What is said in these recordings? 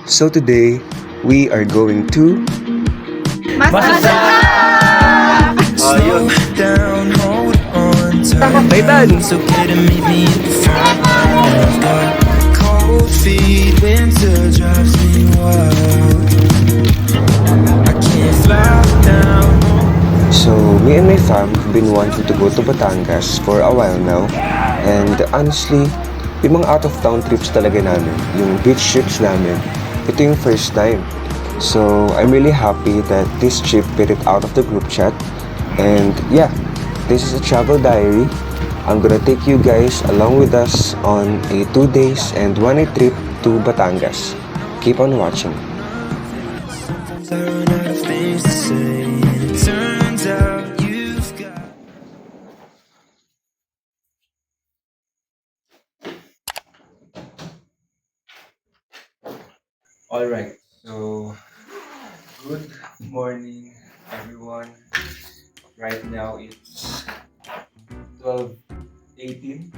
So today, we are going to Ayun. Down, hold on tight. Titan. It's okay to meet me at the front. I've got cold feet, winter drives me wild. I can't fly down. So, me and my fam have been wanting to go to Batangas for a while now. And honestly, yung mga out-of-town trips talaga namin, yung beach trips namin, ito yung first time. So, I'm really happy that this trip made it out of the group chat. And yeah, this is a travel diary. I'm gonna take you guys along with us on a 2 days and 1 night trip to Batangas. Keep on watching. Sometimes I run out of things to say, and it turns out you've got. Alright, so good morning everyone. Right now it's 12:18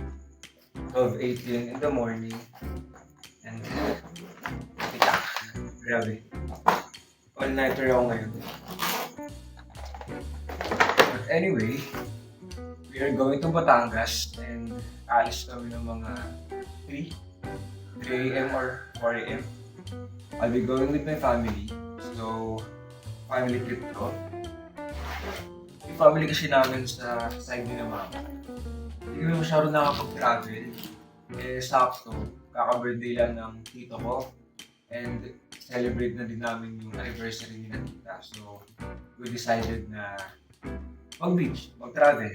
in the morning. And grabe, all-nighter ako ngayon. But anyway, we are going to Batangas and alis kami ng mga 3 a.m. or 4 a.m. I'll be going with my family. So, family trip to. Yung family kasi namin sa side ni na mama. Hindi kami masyado nakapag-travel. Eh, sakto. Kaka-birthday lang ng tito ko. And celebrate na din namin yung anniversary ni na tita. So, we decided na mag-beach, mag-travel.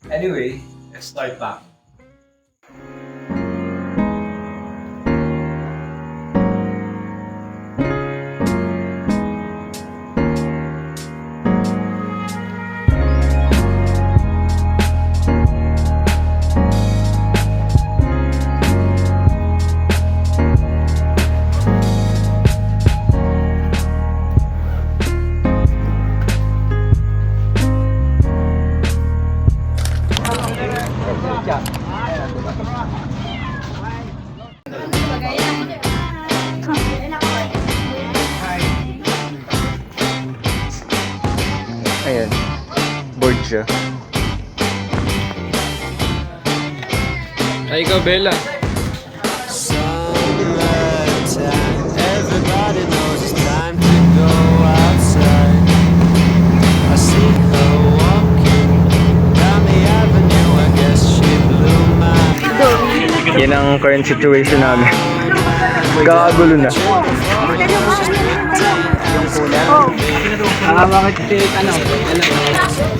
Anyway, let's start back. Ayan, board siya. Ay, ikaw, Bella. Sunrise time. Everybody knows it's time to go outside. I see her walking down the avenue. I guess she blew my mind. Yan ang current situation namin. Kakagulo na.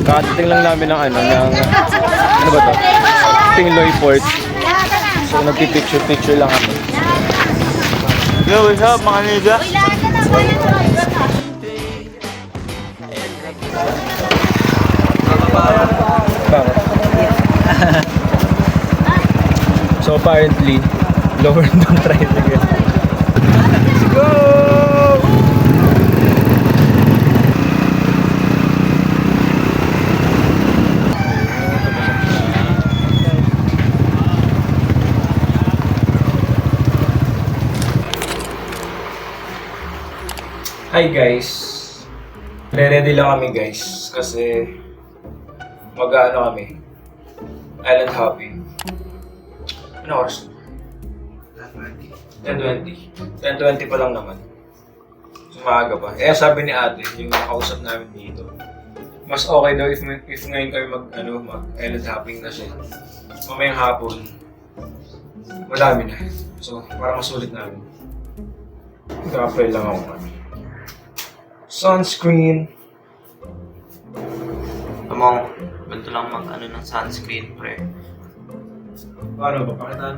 Katiting lang namin ng ano ba to? Tingloy Port. So nagpipicture lang kami. Yo, what's up mga nigga? So apparently, lower down tricycle. Let's go! Hi guys! Ready lang kami guys kasi mag-ano kami, island hopping. Ano oras? 10:20. 10:20 pa lang naman. So maaga pa. Eh sabi ni ate, yung nakausap namin dito, mas okay daw if ngayon kayo mag-island hopping kasi mamayang hapon, madami na. So para masulit namin. Nag-apply lang ako kami. Sunscreen. Among, ganito lang mag-ano ng sunscreen, pre. Paano ba? Pakitaan?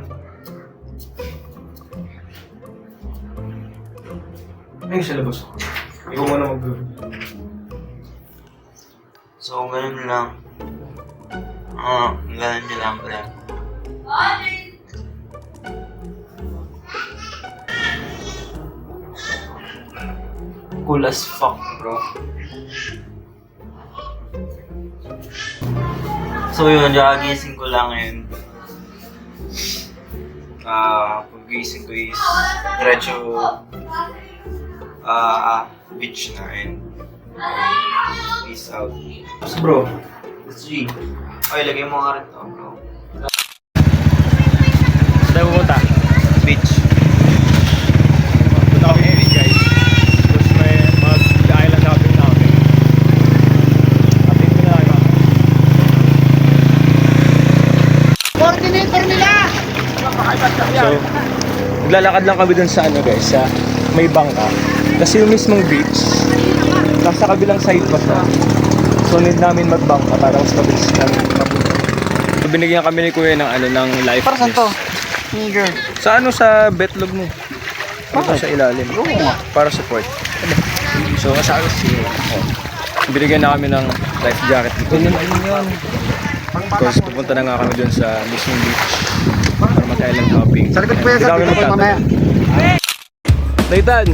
Ay, sa labas ako. Ikaw muna mag-gawin. So, ganun lang. Ganun nyo lang, pre. Cool as fuck, bro. So yun, nakagising ko lang ngayon. paggising ko is diretso beach na and peace out. So bro, let's G. Okay, lagay mo nga rin to bro. Saan tayo pupunta? Beach. Punta kami ngayon guys. Tapos may mag-island hopping na kami. Update ko na tayo. So, naglalakad lang kami dun sa ano guys, sa may bangka. Kasi yung mismong beach, nasa kabilang side pa siya. So, need namin magbangka para mas mabilis namin mapunta. So, binigyan kami ni Kuya ng ano, ng life Para saan vest. to? Nigger. Sa ano, sa betlog mo. Dito sa ilalim. Oo nga. Para support. So, kasama si binigyan na kami ng life jacket dito. Tapos pupunta na nga kami dun sa mismong beach para mag-island hopping. Sa likod po yan, Hindi sa kami likod po mamaya. Nathan!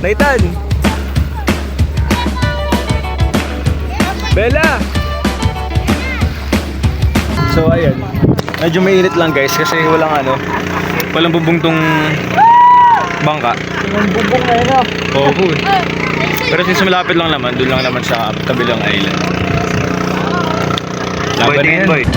Nathan! Bella! So ayan, medyo mainit lang guys kasi walang bubong tong bangka. Yung bubong na yun, Oo po. Pero since malapit lang naman, doon lang naman sa kabilang island. Laban na yan. Paradise.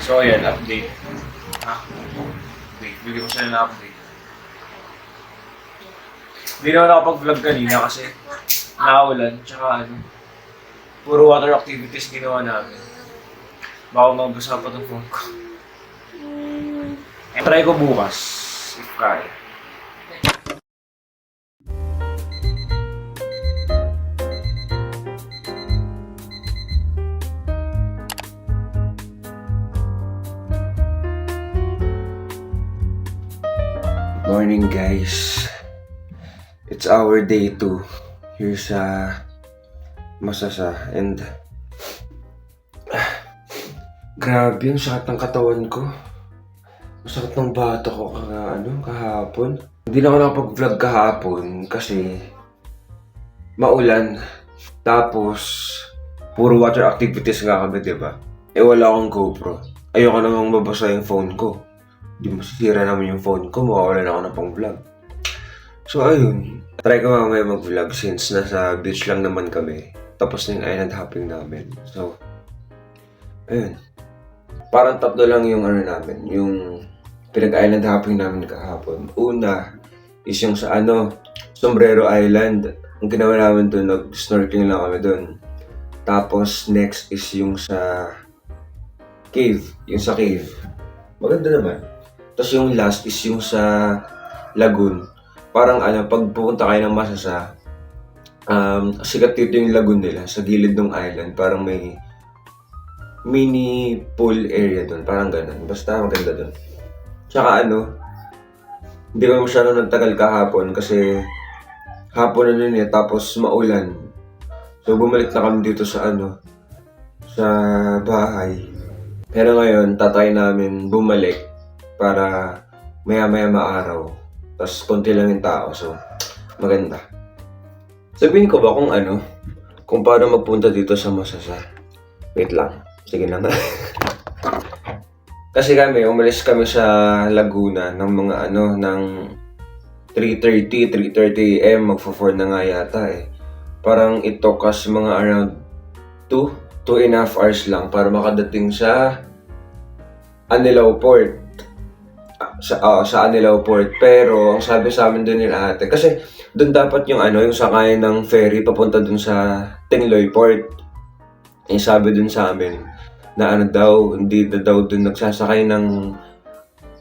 So ayan, update. Wait, bigyan ko sila na update. Hindi naman nakapag-vlog kanina kasi nakaulan, tsaka puro water activities ginawa namin. Baka mabasa pa itong phone ko. Try ko bukas, if kaya. Morning guys. It's our day 2 here sa Masasa and grabe yung sakit ng katawan ko. Masakit ng bata ko kahapon. Hindi na ako nakapag-vlog kahapon kasi maulan. Tapos puro water activities nga kami, diba? Eh wala akong GoPro. Ayoko namang mabasa yung phone ko. Di masisira naman yung phone ko, makawalan ako na pang vlog. So ayun, try ko mamaya mag-vlog since nasa beach lang naman kami. Tapos na yung island hopping namin. So, ayun. Parang tatlo lang yung namin, yung pinag-island hopping namin kahapon. Una is yung sa Sombrero Island. Ang ginawa namin doon, nag-snorkeling lang kami doon. Tapos next is yung sa cave, Maganda naman. Tapos yung last is yung sa lagoon. Parang pag pupunta kayo ng Masasa, sikat dito yung lagoon nila sa gilid ng island. Parang may mini pool area doon. Parang ganun. Basta maganda doon. Tsaka hindi ko masyado nagtagal kahapon kasi hapon na yun tapos maulan. So bumalik na kami dito sa sa bahay. Pero ngayon, tatry namin bumalik para maya-maya maaraw. Tapos konti lang yung tao, so maganda. Sabihin ko ba kung paano magpunta dito sa Masasa? Wait lang, sige lang. Kasi umalis kami sa Laguna ng mga ng 3:30 AM, magfo-4 na nga yata eh. Parang it took us mga around 2.5 hours lang para makadating sa Anilao Port. Sa Anilao Port. Pero ang sabi sa amin doon nila ate, kasi doon dapat yung yung sakayan ng ferry papunta doon sa Tingloy Port. Yung sabi doon sa amin na hindi na daw doon nagsasakay ng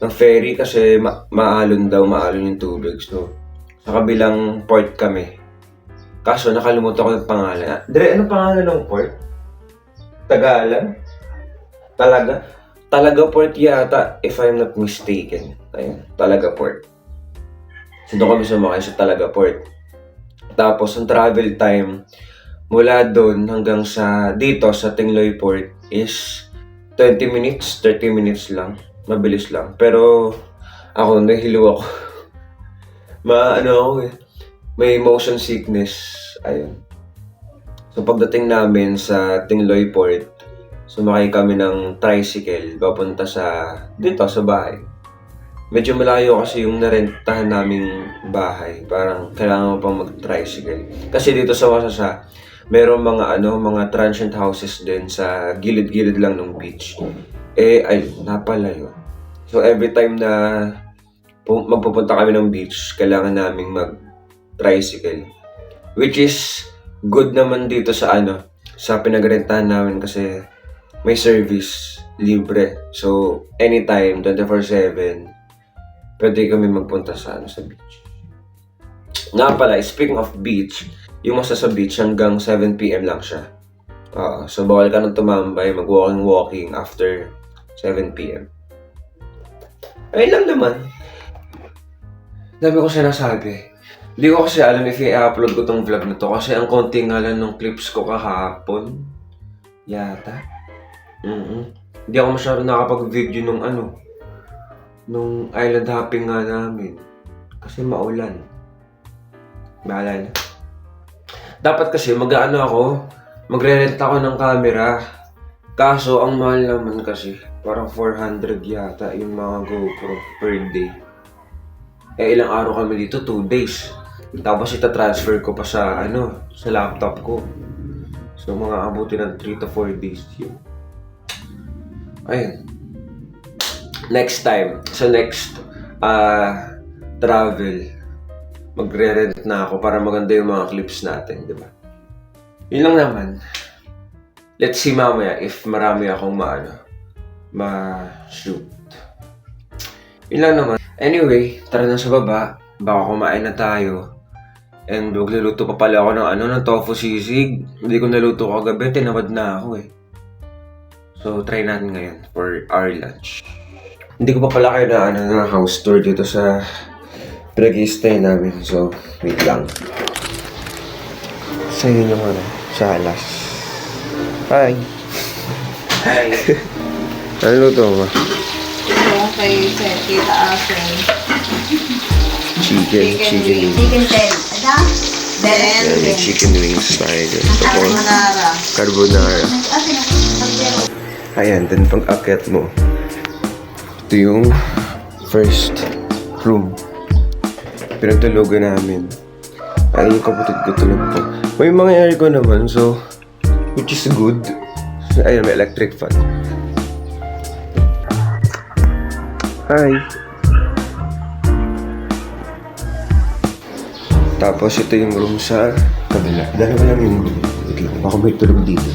ferry kasi maalon yung tubig. So sa kabilang port kami. Kaso nakalimutan ko yung pangalan. Ano pangalan ng port? Tagalan? Talaga? Talaga Port yata, if I'm not mistaken. Ayun, Talaga Port. So, doon kami sumakay sa Talaga Port. Tapos, ang travel time mula doon hanggang sa dito sa Tingloy Port is 20 minutes, 30 minutes lang. Mabilis lang. Pero, ako, nahilo ako. Ako eh. May motion sickness. Ayun. So, pagdating namin sa Tingloy Port, sumakay kami ng tricycle papunta dito sa bahay. Medyo malayo kasi yung narentahan naming bahay. Parang kailangan mo pang mag-tricycle. Kasi dito sa Wasasa, merong mga transient houses din sa gilid-gilid lang ng beach. Napalayo. So every time na magpupunta kami ng beach, kailangan naming mag-tricycle. Which is good naman dito sa pinagrentahan namin kasi may service, libre. So, anytime, 24/7, pwede kami magpunta sa beach. Nga pala, speaking of beach, yung sa beach hanggang 7 PM lang siya. So, bawal ka nang tumambay, mag-walking after 7 PM. Ayun lang naman. Dami ko sinasabi. Hindi ko kasi alam if i-upload ko tong vlog na to kasi ang konti nga lang ng clips ko kahapon. Yata. Hindi ako masyado nakapag-video nung island hopping nga namin. Kasi maulan. Bahala na. Dapat kasi magre-rent ako ng camera. Kaso, ang mahal naman kasi. Parang 400 yata yung mga GoPro per day. Ilang araw kami dito? 2 days. Tapos ita-transfer ko pa sa laptop ko. So, mga abuti ng 3 to 4 days yun. Ayun. Next time, sa next travel, magre-rent na ako para maganda yung mga clips natin, di ba? Yun lang naman. Let's see mamaya if marami akong ma-shoot. Yun lang naman. Anyway, tara na sa baba. Baka kumain na tayo. And magluluto pa pala ako ng tofu sisig. Hindi ko naluto kagabi, tinamad na ako eh. So, try natin ngayon for our lunch. Hindi ko pa pala kayo na house tour dito sa pinag-i-stay namin. So, wait lang. Sa yun yung salas. Hi! Hi. Ano luto mo ba? Ito kay Tita Asen. Chicken wings. Chicken ten. Then, Yan, may chicken wings tayo dyan. carbonara. Carbonara. Ayan, then pang akyat mo. Ito yung first room. Pinagtulugan namin. Ay, yung kapatid ko tulog po. May mga aircon naman, so which is good. Ayun, may electric fan. Hi! Tapos ito yung room sa kabila. Dalawa lang yung room. Wait lang, baka may tulog dito.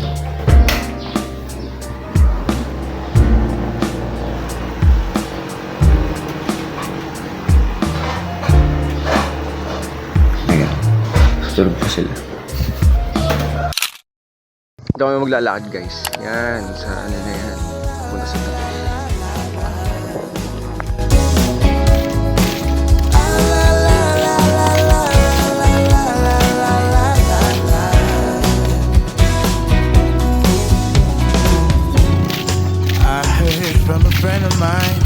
Ayan. Tulog pa sila. Ito kami maglalakad guys. Yan, sa na yan. Punta sa tabi. From a friend of mine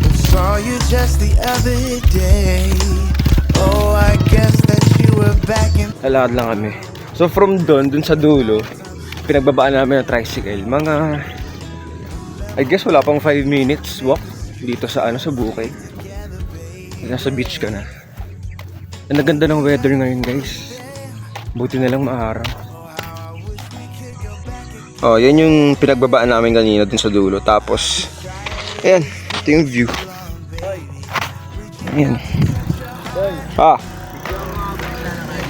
who saw you just the other day. Oh, I guess that you were back in. Lalakad lang kami. So from dun sa dulo, pinagbabaan namin ng tricycle. Mga, I guess wala pang 5 minutes walk dito sa Bukay. Nasa beach ka na. Ang ganda ng weather ngayon guys. Buti na lang maaraw. Oh, yan yung pinagbabaan namin kanina dun sa dulo. Tapos, ayan, ito yung view. Ayan.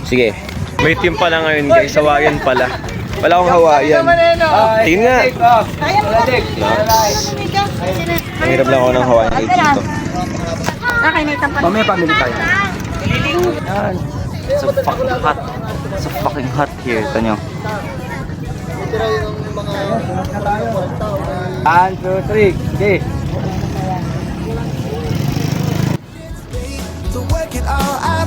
Sige. May team pala ngayon guys, Hawaiian pala. Wala akong Hawaiian. Tingin nga. Mahirap lang ako ng Hawaiian dito. Mamaya pamili tayo. Yan. It's so fucking hot. It's so fucking hot here. Ito nyo. 1, 2, 3. Sige. To work it all out.